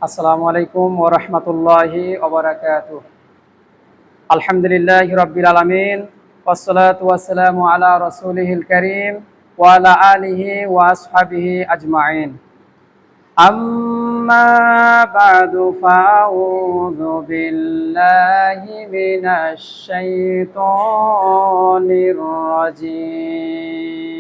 আসসালামু আলাইকুম ওয়া রাহমাতুল্লাহি ওয়া বারাকাতুহু। আলহামদুলিল্লাহি রাব্বিল আলামিন ওয়াসসালাতু ওয়াসসালামু আলা রাসূলিহিল কারীম ওয়া আলা আলিহি ওয়া আসহাবিহি আজমাইন। আম্মা বা'দু ফাআউযু বিল্লাহি মিনাশ শাইতানির রাজীম।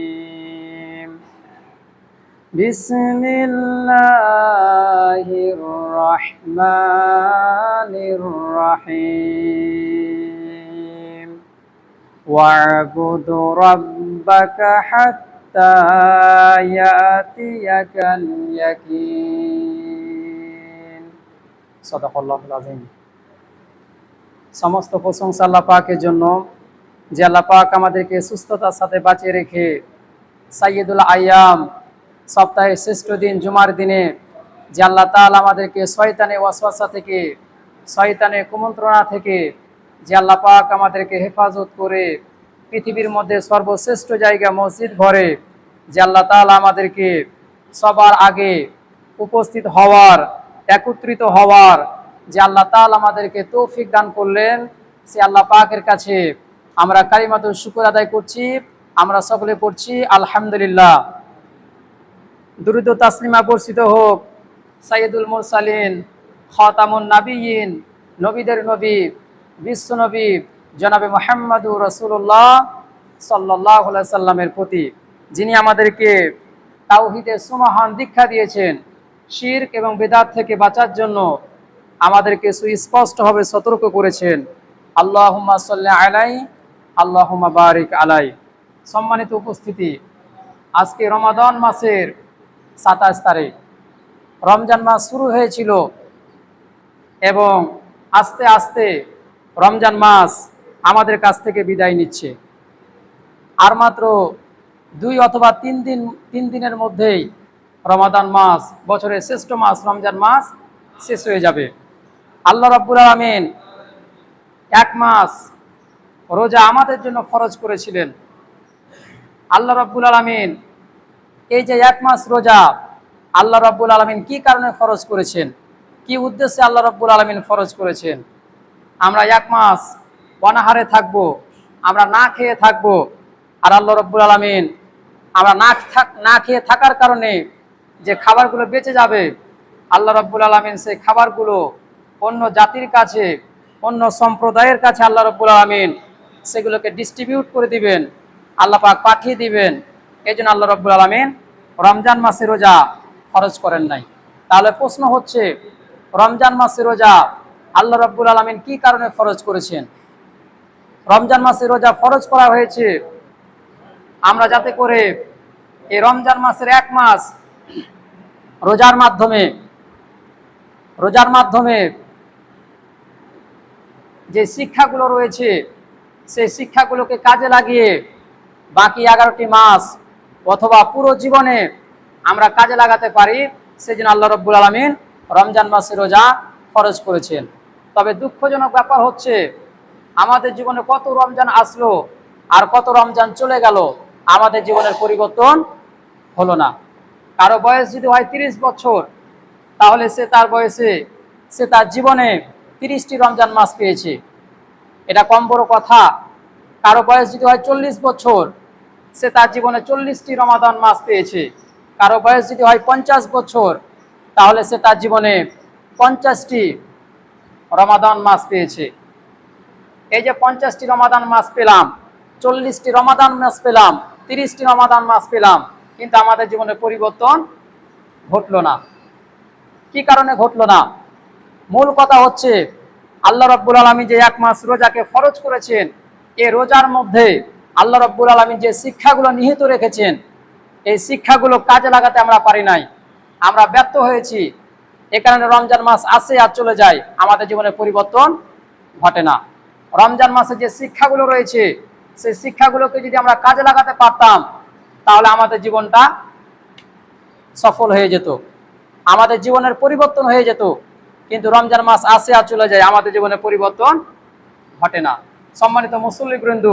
বিসমিল্লাহির রহমানির রহিম। ওয়া'বুদ রাব্বাকা হাত্তা ইয়াতিয়াকাল ইয়াকিন। সাদাকাল্লাহুল আযীম। সমস্ত প্রশংসা আল্লাহ পাকের জন্য, যে আল্লাহ পাক আমাদেরকে সুস্থতার সাথে বাঁচিয়ে রেখে সাইয়্যিদুল আইয়াম, সপ্তাহের শ্রেষ্ঠ দিন জুমার দিনে যে আল্লাহ তাআলা আমাদেরকে শয়তানের ওয়াসওয়াসা থেকে, শয়তানের কুমন্ত্রণা থেকে যে আল্লাহ পাক আমাদেরকে হেফাজত করে পৃথিবীর মধ্যে সর্বশ্রেষ্ঠ জায়গা মসজিদ ঘরে যে আল্লাহ তাআলা আমাদেরকে সবার আগে উপস্থিত হওয়ার, একত্রিত হওয়ার যে আল্লাহ তাআলা আমাদেরকে তৌফিক দান করলেন, সে আল্লাহ পাকের কাছে আমরা কালিমাতুল শুকর আদায় করছি। আমরা সকলে পড়ছি আলহামদুলিল্লাহ। দুরূদ ও তাসলিমা বর্ষিত হোক সাইয়্যিদুল মুরসালিন, খাতামুন নাবিয়্যিন, নবীদের নবী, বিশ্ব নবী জনাবে মুহাম্মদুর রাসূলুল্লাহ সাল্লাল্লাহু আলাইহি সাল্লামের প্রতি, যিনি আমাদেরকে তাওহীদের সুমহান দীক্ষা দিয়েছেন। শিরক এবং বিদআত থেকে বাঁচার জন্য আমাদেরকে সুস্পষ্টভাবে সতর্ক করেছেন। আল্লাহুম্মা সাল্লি আলাইহি, আল্লাহুম্মা বারিক আলাইহি। সম্মানিত উপস্থিতি, আজকে রমাদান মাসের 27 তারিখ। রমজান মাস শুরু হয়েছিল এবং আস্তে আস্তে রমজান মাস আমাদের কাছ থেকে বিদায় নিচ্ছে। আর মাত্র 2 অথবা 3 দিনের মধ্যেই রমাদান মাস, বছরের শ্রেষ্ঠ মাস রমজান মাস শেষ হয়ে যাবে। আল্লাহ রাব্বুল আলামিন 1 মাস রোজা আমাদের জন্য ফরজ করেছিলেন। আল্লাহ রাব্বুল আলামিন এই যে 1 মাস রোজা আল্লাহ রাব্বুল আলামিন কি কারণে ফরজ করেছেন, কি উদ্দেশ্যে আল্লাহ রাব্বুল আলামিন ফরজ করেছেন? আমরা 1 মাস অনাহারে থাকবো, আমরা না খেয়ে থাকবো। আর আল্লাহ রাব্বুল আলামিন আমরা না খেয়ে থাকার কারণে যে খাবারগুলো বেঁচে যাবে, আল্লাহ রাব্বুল আলামিন সেই খাবারগুলো অন্য জাতির কাছে, অন্য সম্প্রদায়ের কাছে আল্লাহ রাব্বুল আলামিন সেগুলোকে ডিস্ট্রিবিউট করে দিবেন, আল্লাহ পাক পাঠিয়ে দিবেন। এই জন্য আল্লাহ রাব্বুল আলামিন রমজান মাসে রোজা ফরজ করেন নাই। তাহলে প্রশ্ন হচ্ছে, রমজান মাসে রোজা আল্লাহ রাব্বুল আলামিন কি কারণে ফরজ করেছেন? রমজান মাসে রোজা ফরজ করা হয়েছে আমরা যাতে করে এই রমজান মাসের 1 মাস রোজার মাধ্যমে যে শিক্ষাগুলো রয়েছে সেই শিক্ষাগুলোকে কাজে লাগিয়ে বাকি 11টি মাস অথবা পুরো জীবনে আমরা কাজে লাগাতে পারি। সেজন্য আল্লাহ রাব্বুল আলামিন রমজান মাসে রোজা ফরজ করেছেন। তবে দুঃখজনক ব্যাপার হচ্ছে, আমাদের জীবনে কত রমজান আসলো আর কত রমজান চলে গেল, আমাদের জীবনের পরিবর্তন হলো না। কারো বয়স যদি হয় 30 বছর, তাহলে সে তার জীবনে 30টি রমজান মাস পেয়েছে। এটা কম বড় কথা। কারো বয়স যদি হয় 40 বছর, সে তার জীবনে 40টি রমাদান মাস পেয়েছে। কারো বয়স যদি হয় 50 বছর, তাহলে সে তার জীবনে 50টি রমাদান মাস পেয়েছে। এই যে 50টি রমাদান মাস পেলাম, 40টি রমাদান মাস পেলাম, 30টি রমাদান মাস পেলাম, কিন্তু আমাদের জীবনে পরিবর্তন ঘটলো না। কি কারণে ঘটলো না? মূল কথা হচ্ছে, আল্লাহ রাব্বুল আলামিন যে 1 মাস রোজাকে ফরজ করেছেন, এই রোজার মধ্যে আল্লাহ রাব্বুল আলামিন যে শিক্ষাগুলো নিহিত রেখেছেন, এই শিক্ষাগুলো কাজে লাগাতে আমরা পারি নাই, আমরা ব্যর্থ হয়েছি। এ কারণে রমজান মাস আসে আর চলে যায়, আমাদের জীবনে পরিবর্তন ঘটে না। রমজান মাসে যে শিক্ষাগুলো রয়েছে, সেই শিক্ষাগুলোকে যদি আমরা কাজে লাগাতে পারতাম, তাহলে আমাদের জীবনটা সফল হয়ে যেত, আমাদের জীবনের পরিবর্তন হয়ে যেত। কিন্তু রমজান মাস আসে আর চলে যায়, আমাদের জীবনে পরিবর্তন ঘটে না। সম্মানিত মুসল্লিবৃন্দ,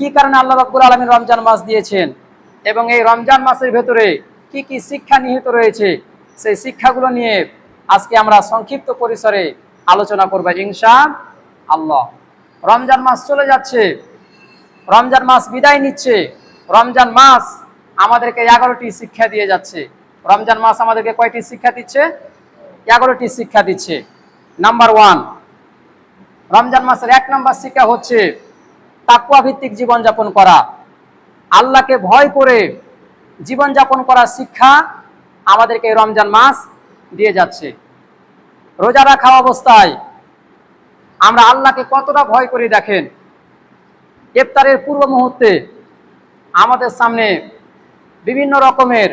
কি কারণে আল্লাহ রাব্বুল আলামিন রমজান মাস দিয়েছেন এবং এই রমজান মাসের ভেতরে কি কি শিক্ষা নিহিত রয়েছে, সেই শিক্ষাগুলো নিয়ে আজকে আমরা সংক্ষিপ্ত পরিসরে আলোচনা করব ইনশাআল্লাহ। রমজান মাস চলে যাচ্ছে, রমজান মাস বিদায় নিচ্ছে। রমজান মাস আমাদেরকে 11টি শিক্ষা দিয়ে যাচ্ছে। রমজান মাস আমাদেরকে কয়টি শিক্ষা দিচ্ছে? 11টি শিক্ষা দিচ্ছে। নাম্বার 1, রমজান মাসের 1 নম্বর শিক্ষা হচ্ছে তাকওয়া ভিত্তিক জীবনযাপন করা। আল্লাহকে ভয় করে জীবনযাপন করার শিক্ষা আমাদেরকে রমজান মাস দিয়ে যাচ্ছে। রোজা রাখা অবস্থায় আমরা আল্লাহকে কতটা ভয় করি দেখেন। ইফতারের পূর্ব মুহূর্তে আমাদের সামনে বিভিন্ন রকমের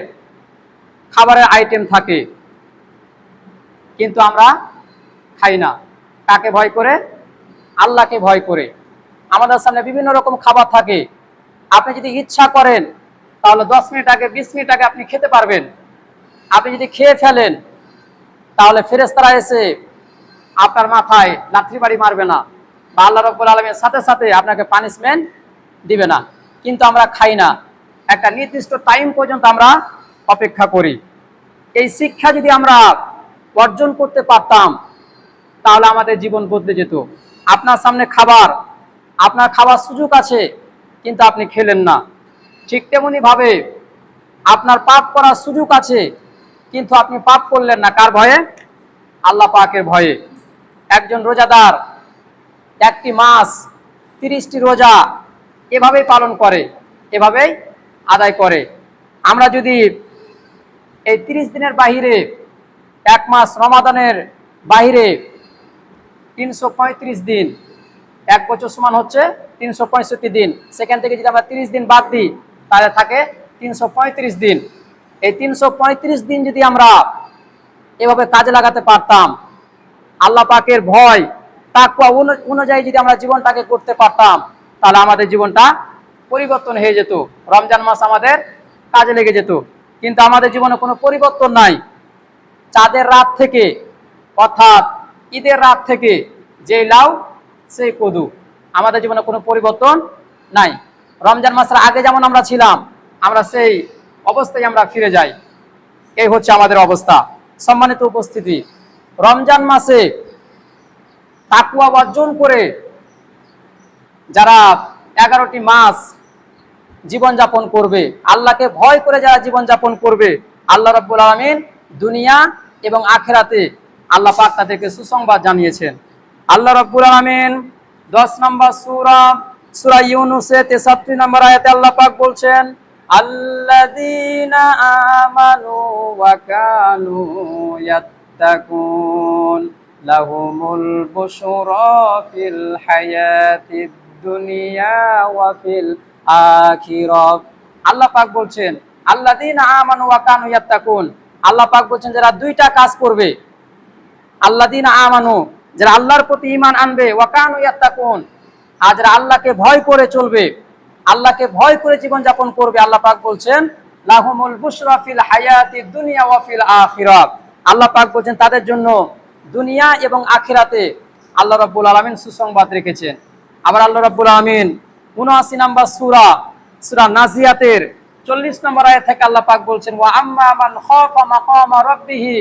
খাবারের আইটেম থাকে, কিন্তু আমরা খাই না। কাকে ভয় করে? আল্লাহকে ভয় করে। আমাদের সামনে বিভিন্ন রকম খাবার থাকে, আপনি যদি ইচ্ছা করেন তাহলে 10 মিনিট আগে 20 মিনিট আগে আপনি খেতে পারবেন। আপনি যদি খেয়ে ফেলেন তাহলে ফেরেশতারা এসে আপনার মাথায় লাঠি বাড়ি মারবে না, বা আল্লাহ রাব্বুল আলামিনের সাথে সাথে আপনাকে পানিশমেন্ট দিবে না। কিন্তু আমরা খাই না, একটা নির্দিষ্ট টাইম পর্যন্ত আমরা অপেক্ষা করি। এই শিক্ষা যদি আমরা অর্জন করতে পারতাম তাহলে আমাদের জীবন বদলে যেত। আপনার সামনে খাবার, আপনার খাবার সুযোগ আছে কিন্তু আপনি খেলেন না। ঠিক তেমনি ভাবে আপনার পাপ করার সুযোগ আছে কিন্তু আপনি পাপ করলেন না। কার ভয়ে? আল্লাহ পাকের ভয়ে। একজন রোজাদার একটি মাস 30টি রোজা এভাবেই পালন করে, এভাবেই আদায় করে। আমরা যদি এই 30 দিনের বাহিরে, 1 মাস রমাদানের বাহিরে 335 দিন, 1 বছর সমান হচ্ছে 365 দিন। সেখান থেকে যদি আমরা 30 দিন বাদ দিই তাহলে থাকে 335 দিন। এই 335 দিন যদি আমরা এভাবে কাজে লাগাতে পারতাম, আল্লাহ পাকের ভয় তাকওয়া অনুযায়ী যদি আমরা জীবনটাকে করতে পারতাম তাহলে আমাদের জীবনটা পরিবর্তন হয়ে যেত। রমজান মাস আমাদের কাজে লেগে যেত। কিন্তু আমাদের জীবনে কোনো পরিবর্তন নাই। চাঁদের রাত থেকে, অর্থাৎ ঈদের রাত থেকে যে লাউ সেই কদু, আমাদের জীবনে কোনো পরিবর্তন নাই। রমজান মাসের আগে যেমন আমরা ছিলাম, আমরা সেই অবস্থায় আমরা ফিরে যাই। এই হচ্ছে আমাদের অবস্থা। সম্মানিত উপস্থিতি, রমজান মাসে তাকওয়া অর্জন করে যারা 11টি মাস জীবনযাপন করবে, আল্লাহকে ভয় করে যারা জীবনযাপন করবে, আল্লাহ রাব্বুল আলামিন দুনিয়া এবং আখিরাতে আল্লাহ পাক তাদেরকে সুসংবাদ জানিয়েছেন। আল্লাহ রাব্বুল আলামিন 10 নম্বর সূরা ইউনূসের 63 নম্বর আয়াতে আল্লাহ পাক বলছেন, আল্লাযীনা আমানু ওয়া কানু ইয়াত্তাকুন লাহুমুল বুশরা ফিল হায়াতিদ দুনিয়া ওয়া ফিল আখিরাহ। আল্লাহ পাক বলছেন আল্লাযীনা আমানু ওয়া কানু ইয়াত্তাকুন। আল্লাহ পাক বলছেন যারা 2টা কাজ করবে, আল্লাযীনা আমানু, যারা আল্লাহর প্রতি ঈমান আনবে, ওয়া কানু ইয়াত্তাকুন, আর যারা আল্লাহকে ভয় করে চলবে, আল্লাহকে ভয় করে জীবনযাপন করবে, আল্লাহ পাক বলছেন লাহুমুল বুশরা ফিল হায়াতিদ দুনিয়া ওয়া ফিল আখিরাহ। আল্লাহ পাক বলছেন তাদের জন্য দুনিয়া এবং আখিরাতে আল্লাহ রাব্বুল আলামিন সুসংবাদ রেখেছেন। আবার আল্লাহ রাব্বুল আলামিন 79 নম্বর সূরা নাজিয়াতের 40 নম্বর আয়াত থেকে আল্লাহ পাক বলছেন, ওয়া আম্মা মান খাফা মাকামা রাব্বিহি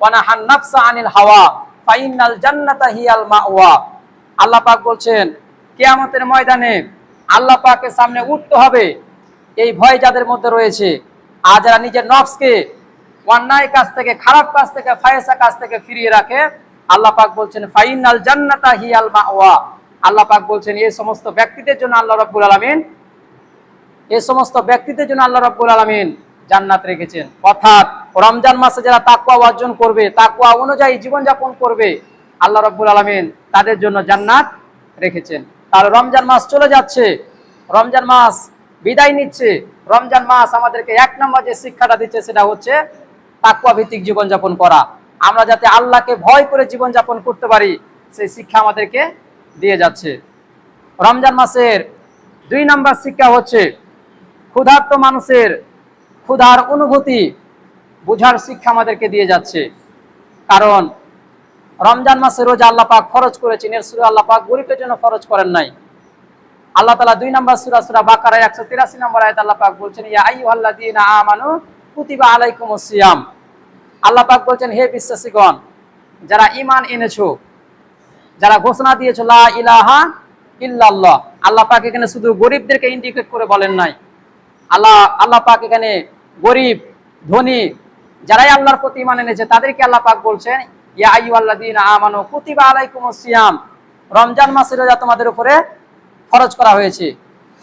ওয়া নাহান নাফসা আনিল হাওয়া ফাইনাল জান্নাতা হিয়াল মাওয়া। আল্লাহ পাক বলছেন কিয়ামতের ময়দানে আল্লাহ পাকের সামনে উঠতে হবে এই ভয় যাদের মধ্যে রয়েছে, আর যারা নিজের নফসকে অন্যায় কাজ থেকে, খারাপ কাজ থেকে, ফায়সা কাজ থেকে ফিরিয়ে রাখে, আল্লাহ পাক বলছেন ফাইনাল জান্নাতা হিয়াল মাওয়া। আল্লাহ পাক বলছেন এই সমস্ত ব্যক্তিদের জন্য আল্লাহ রাব্বুল আলামিন, এই সমস্ত ব্যক্তিদের জন্য আল্লাহ রাব্বুল আলামিন জান্নাত রেখেছেন। অর্থাৎ রমজান মাসে যারা তাকওয়া অর্জন করবে, তাকওয়া অনুযায়ী জীবনযাপন করবে, আল্লাহ রাব্বুল আলামিন তাদের জন্য জান্নাত রেখেছেন। তাহলে রমজান মাস চলে যাচ্ছে, রমজান মাস বিদায় নিচ্ছে। রমজান মাস আমাদেরকে 1 নম্বর যে শিক্ষাটা দিচ্ছে সেটা হচ্ছে তাকওয়া ভিত্তিক জীবনযাপন করা। আমরা যাতে আল্লাহকে ভয় করে জীবনযাপন করতে পারি সেই শিক্ষা আমাদেরকে দিয়ে যাচ্ছে। রমজান মাসের 2 নম্বর শিক্ষা হচ্ছে ক্ষুধার্ত মানুষের ক্ষুধার অনুভূতি বোঝার শিক্ষা আমাদেরকে দিয়ে যাচ্ছে। কারণ রমজান মাসে রোজা আল্লাহ পাক ফরজ করেছেন, এর সূরা আল্লাহ পাক গরীবের জন্য ফরজ করেন নাই। আল্লাহ তাআলা 2 নম্বর সূরা বাকারা 183 নম্বর আয়াতে আল্লাহ পাক বলছেন, ইয়া আইয়ুহাল্লাযীনা আমানু কুতিবা আলাইকুমুস সিয়াম। আল্লাহ পাক বলছেন, হে বিশ্বাসীগণ, যারা ঈমান এনেছো, যারা ঘোষণা দিয়েছো লা ইলাহা ইল্লাল্লাহ, আল্লাহ পাক এখানে শুধু গরিবদেরকে ইন্ডিকেট করে বলেন নাই। আল্লাহ পাক এখানে গরিব, ধনী, যারাই আল্লাহর প্রতি ঈমান এনেছে তাদেরকে আল্লাহ পাক বলছেন, ইয়া আইয়ুহাল্লাযীনা আমানু কুতিবা আলাইকুমুস সিয়াম, রমজান মাসের রোজা তোমাদের উপরে ফরজ করা হয়েছে।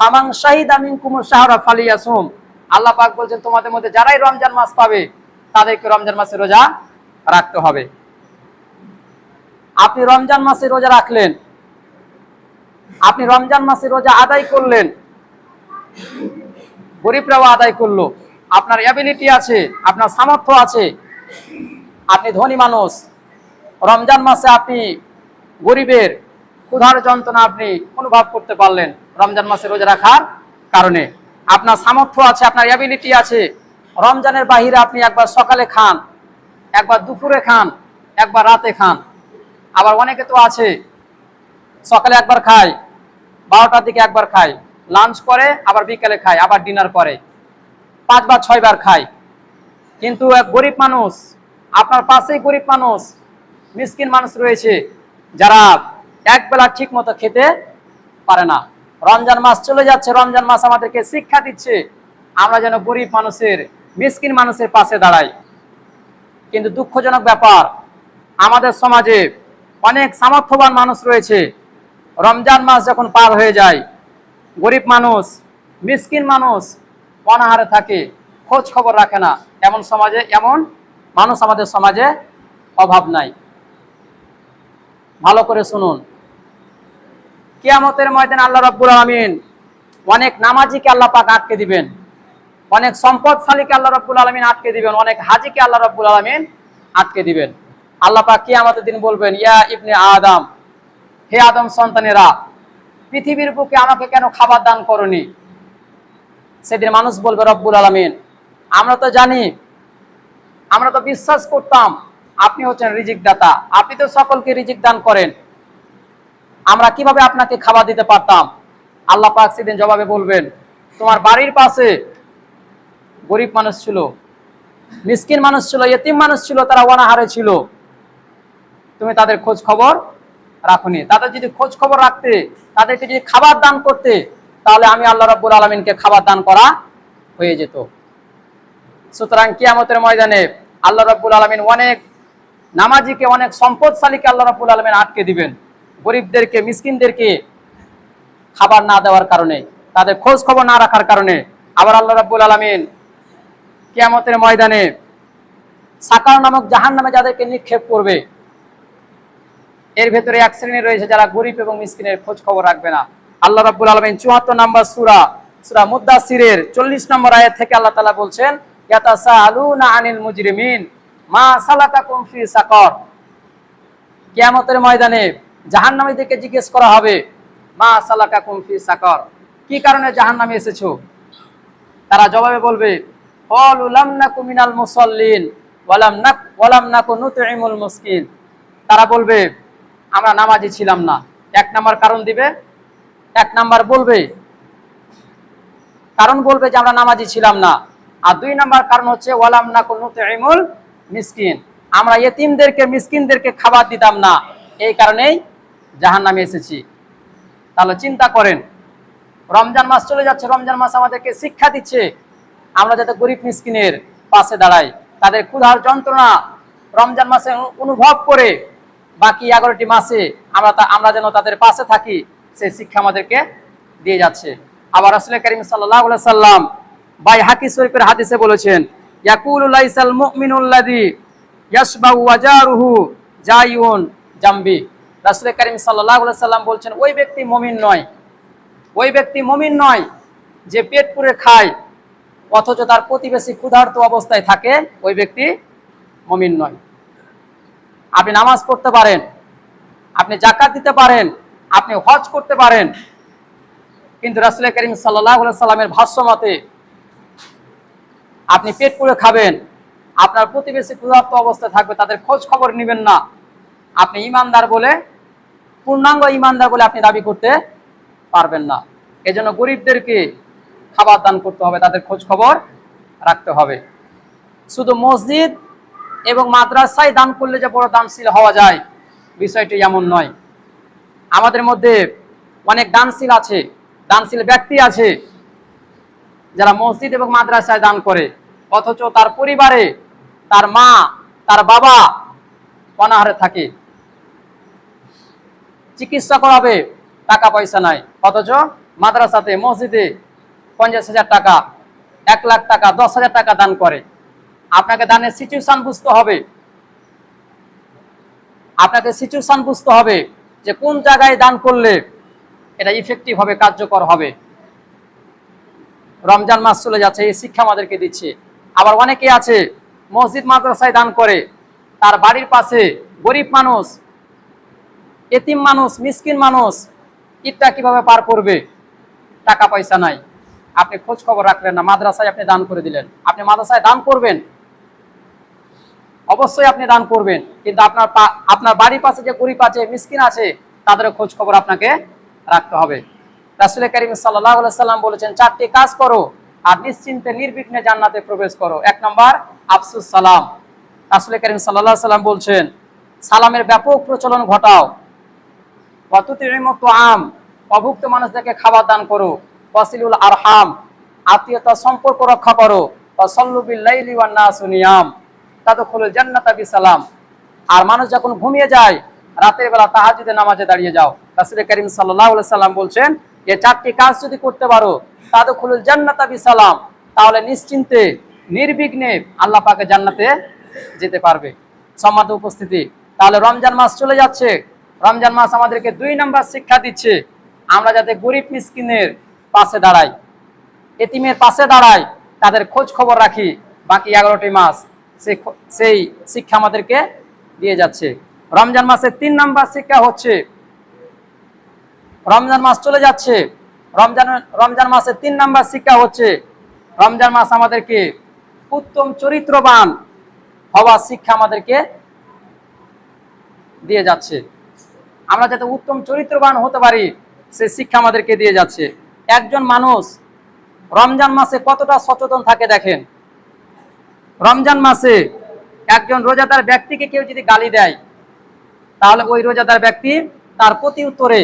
ফামান শাহিদা মিনকুমুশ শাহরা ফালিয়াসুম, আল্লাহ পাক বলছেন তোমাদের মধ্যে যারাই রমজান মাস পাবে তাদেরকে রমজান মাসের রোজা রাখতে হবে। আপনি রমজান মাসে রোজা রাখলেন, আপনি রমজান মাসে রোজা আদায় করলেন, গরিবরাও আদায় করলো, আপনার অ্যাবিলিটি আছে, আপনার সামর্থ্য আছে, আপনি ধনী মানুষ, রমজান মাসে আপনি গরিবের ক্ষুধার যন্ত্রণা আপনি অনুভব করতে পারলেন রমজান মাসে রোজা রাখার কারণে। আপনার সামর্থ্য আছে, আপনার অ্যাবিলিটি আছে, রমজানের বাহিরে আপনি একবার সকালে খান, একবার দুপুরে খান, একবার রাতে খান। আবার অনেকে তো আছে সকালে একবার খায়, 12টার দিকে একবার খায়, লাঞ্চ করে, আবার বিকেলে খায়, আবার ডিনার করে, 5 বা 6 বার খায়। কিন্তু এক গরিব মানুষ, আপনার পাশেই গরিব মানুষ, মিসকিন মানুষ রয়েছে যারা একবেলা ঠিক মতো খেতে পারে না। রমজান মাস চলে যাচ্ছে, রমজান মাস আমাদেরকে শিক্ষা দিচ্ছে আমরা যেন গরিব মানুষের, মিসকিন মানুষের পাশে দাঁড়াই। কিন্তু দুঃখজনক ব্যাপার, আমাদের সমাজে অনেক সামর্থ্যবান মানুষ রয়েছে, রমজান মাস যখন পার হয়ে যায় গরিব মানুষ, মিসকিন মানুষ অনাহারে থাকে, খোঁজ খবর রাখে না। এমন মানুষ আমাদের সমাজে অভাব নাই। ভালো করে শুনুন, কিয়ামতের ময়দানে আল্লাহ রাব্বুল আলামিন অনেক নামাজিকে আল্লাহ পাক আটকে দিবেন, অনেক সম্পদশালীকে আল্লাহ রাব্বুল আলামিন আটকে দিবেন, অনেক হাজীকে আল্লাহ রাব্বুল আলামিন আটকে দিবেন। আল্লাহ পাক কিয়ামতের দিন বলবেন, ইয়া ইবনে আদম, হে আদম সন্তানেরা, পৃথিবীর বুকে আমাকে কেন খাবার দান করনি? সেদিন মানুষ বলবে, রব্বুল আলামিন, আমরা তো জানি, আমরা তো বিশ্বাস করতাম আপনি হচ্ছেন রিজিক দাতা, আপনি তো সকলকে রিজিক দান করেন, আমরা কিভাবে আপনাকে খাবার দিতে পারতাম? আল্লাহ পাক সেদিন জবাবে বলবেন, তোমার বাড়ির পাশে গরিব মানুষ ছিল, মিসকিন মানুষ ছিল, ইতিম মানুষ ছিল, তারা অনাহারে ছিল, তুমি তাদের খোঁজ খবর রাখুনি। তাদের যদি খোঁজ খবর রাখতে, তাদেরকে যদি খাবার দান করতে, তাহলে আমি আল্লাহ রাব্বুল আলামিনকে খাবার দান করা হয়ে যেত। সুতরাং কিয়ামতের ময়দানে আল্লাহ রাব্বুল আলামিন অনেক নামাজিকে, অনেক সম্পদশালীকে আল্লাহ রাব্বুল আলামিন আটকে দিবেন, গরিবদেরকে, মিসকিনদেরকে খাবার না দেওয়ার কারণে, তাদের খোঁজ খবর না রাখার কারণে। আবার আল্লাহ রাব্বুল আলামিন কিয়ামতের ময়দানে সাকার নামক জাহান্নামে যাদেরকে নিক্ষেপ করবে, এর ভেতরে এক শ্রেণী রয়েছে যারা গরিব এবং মিসকিনের খোঁজ খবর রাখবে না। আল্লাহ রাব্বুল আলামিন 74 নম্বর সূরা মুদ্দাসসিরের 40 নম্বর আয়াত থেকে আল্লাহ তাআলা বলছেন, ইয়াতাসাআলুনা আনিল মুজরিমিন মা সালাকাকুম ফি সাকার। কিয়ামতের ময়দানে জাহান্নামীদেরকে জিজ্ঞেস করা হবে, মা সালাকাকুম ফি সাকার, কি কারণে জাহান্নামে এসেছো? তারা জবাবে বলবে, ক্বালু লাম নাকু মিনাল মুসাল্লিন ওয়ালাম নাকু নুতঈমুল মিসকিন। তারা বলবে, আমরা নামাজি ছিলাম না। 1 নাম্বার কারণ দিবে, 1 নাম্বার কারণ বলবে যে আমরা নামাজি ছিলাম না। আর 2 নাম্বার কারণ হচ্ছে ওয়ালাম নাকু নুতঈমুল মিসকিন, আমরা ইতিমদেরকে, মিসকিনদেরকে খাবার দিতাম না, এই কারণেই জাহান্নামে এসেছি। তাহলে চিন্তা করেন, রমজান মাস চলে যাচ্ছে, রমজান মাস আমাদেরকে শিক্ষা দিচ্ছে আমরা যাতে গরিব মিসকিনের পাশে দাঁড়াই, তাদের ক্ষুধার যন্ত্রণা রমজান মাসে অনুভব করে বাকি 11টি মাসে আমরা যেন তাদের পাশে থাকি, সেই শিক্ষা আমাদেরকে দিয়ে যাচ্ছে। আবার রাসূল কারীম সাল্লাল্লাহু আলাইহি সাল্লাম বাইহাকী শরীফের হাদিসে বলেছেন, ইয়াকুলু লাইসাল মুমিনুল্লাযী ইয়াশবাউ ওয়াজারুহু জাইউন জামবি। রাসূল কারীম সাল্লাল্লাহু আলাইহি সাল্লাম বলছেন, ওই ব্যক্তি মুমিন নয় যে পেট পুরে খায় অথচ তার প্রতিবেশী ক্ষুধার্ত অবস্থায় থাকে, ওই ব্যক্তি মুমিন নয়। আপনি নামাজ পড়তে পারেন, আপনি যাকাত দিতে পারেন, আপনি হজ করতে পারেন, কিন্তু রাসূল কারীম সাল্লাল্লাহু আলাইহি সাল্লামের ভাষ্য মতে আপনি পেট পুরে খাবেন, আপনার প্রতিবেশী ক্ষুধার্ত অবস্থায় থাকবে, তাদের খোঁজ খবর নেবেন না, আপনি ঈমানদার বলে, পূর্ণাঙ্গ ঈমানদার বলে আপনি দাবি করতে পারবেন না। এজন্য গরিবদেরকে খাবার দান করতে হবে, তাদের খোঁজ খবর রাখতে হবে। শুধু মসজিদ এবং মাদ্রাসায় দান করলে যে বড় দানশীল হওয়া যায়, বিষয়টি এমন নয়। আমাদের মধ্যে অনেক দানশীল আছে, দানশীল ব্যক্তি আছে যারা মসজিদ এবং মাদ্রাসায় দান করে, অথচ তার পরিবারে তার মা তার বাবা অনাহারে থাকে, চিকিৎসা করাবে টাকা পয়সা নাই, অথচ মাদ্রাসাতে মসজিদে 50,000 টাকা, 1 লাখ টাকা, 10,000 টাকা দান করে। আপনাকে দানের সিচুয়েশন বুঝতে হবে, আপনাকে সিচুয়েশন বুঝতে হবে যে কোন জায়গায় দান করলে এটা ইফেক্টিভ হবে, কার্যকর হবে। রমজান মাস চলে যাচ্ছে, এই শিক্ষা আমাদেরকে দিচ্ছে। আবার অনেকে আছে মসজিদ মাদ্রাসায় দান করে, তার বাড়ির পাশে গরিব মানুষ, এতিম মানুষ, মিসকিন মানুষ ঈদটা কিভাবে পার করবে, টাকা পয়সা নাই, আপনি খোঁজ খবর রাখলেন না, মাদ্রাসায় আপনি দান করে দিলেন। আপনি মাদ্রাসায় দান করবেন, অবশ্যই আপনি দান করবেন, কিন্তু আপনার বাড়ির পাশে যে গরিব আছে, মিসকিন আছে, তাদের খোঁজ খবর আপনাকে রাখতে হবে। রাসূল কারীম সাল্লাল্লাহু আলাইহি সাল্লাম বলেছেন, 4টি কাজ করো আর নিশ্চিন্তে নির্বিঘ্নে জান্নাতে প্রবেশ করো। 1 নম্বর আফসুস সালাম। রাসূল কারীম সাল্লাল্লাহু আলাইহি সাল্লাম বলছেন, সালামের ব্যাপক প্রচলন ঘটাও। ওয়াতুতিমুত আম, অভুক্ত মানুষদেরকে খাবার দান করো। ওয়াসিলুল আরহাম, আত্মীয়তা সম্পর্ক রক্ষা করো। ওয়াসাল্লু বিল লাইলি ওয়ান নাসু নিয়াম তাদখুলুল জান্নাতা বিসালাম। আর মানুষ যখন ঘুমিয়ে যায়, রাতের বেলা তাহাজ্জুদের নামাজে দাঁড়িয়ে যাও। রাসূল কারীম সাল্লাল্লাহু আলাইহি সাল্লাম বলছেন, এই 4টি কাজ যদি করতে পারো, তাদখুলুল জান্নাতা বিসালাম, তাহলে নিশ্চিন্তে নির্বিঘ্নে আল্লাহ পাকের জান্নাতে যেতে পারবে। সম্মানিত উপস্থিতি, তাহলে রমজান মাস চলে যাচ্ছে। রমজান মাস আমাদেরকে 2 নম্বর শিক্ষা দিচ্ছে, আমরা যাতে গরিব মিসকিনের পাশে দাঁড়াই, এতিমের পাশে দাঁড়াই, তাদের খোঁজ খবর রাখি। বাকি 11টি মাস সেই শিক্ষা আমাদেরকে দিয়ে যাচ্ছে। রমজান মাসের 3 নম্বর শিক্ষা হচ্ছে, রমজান মাস চলে যাচ্ছে, রমজান মাসের 3 নম্বর শিক্ষা হচ্ছে, রমজান মাস আমাদেরকে উত্তম চরিত্রবান হওয়ার শিক্ষা আমাদেরকে দিয়ে যাচ্ছে। আমরা যাতে উত্তম চরিত্রবান হতে পারি, সেই শিক্ষা আমাদেরকে দিয়ে যাচ্ছে। একজন মানুষ রমজান মাসে কতটা সচেতন থাকে দেখেন। রমজান মাসে একজন রোজাদার ব্যক্তিকে কেউ যদি গালি দেয়, তাহলে ওই রোজাদার ব্যক্তি তার প্রতি উত্তরে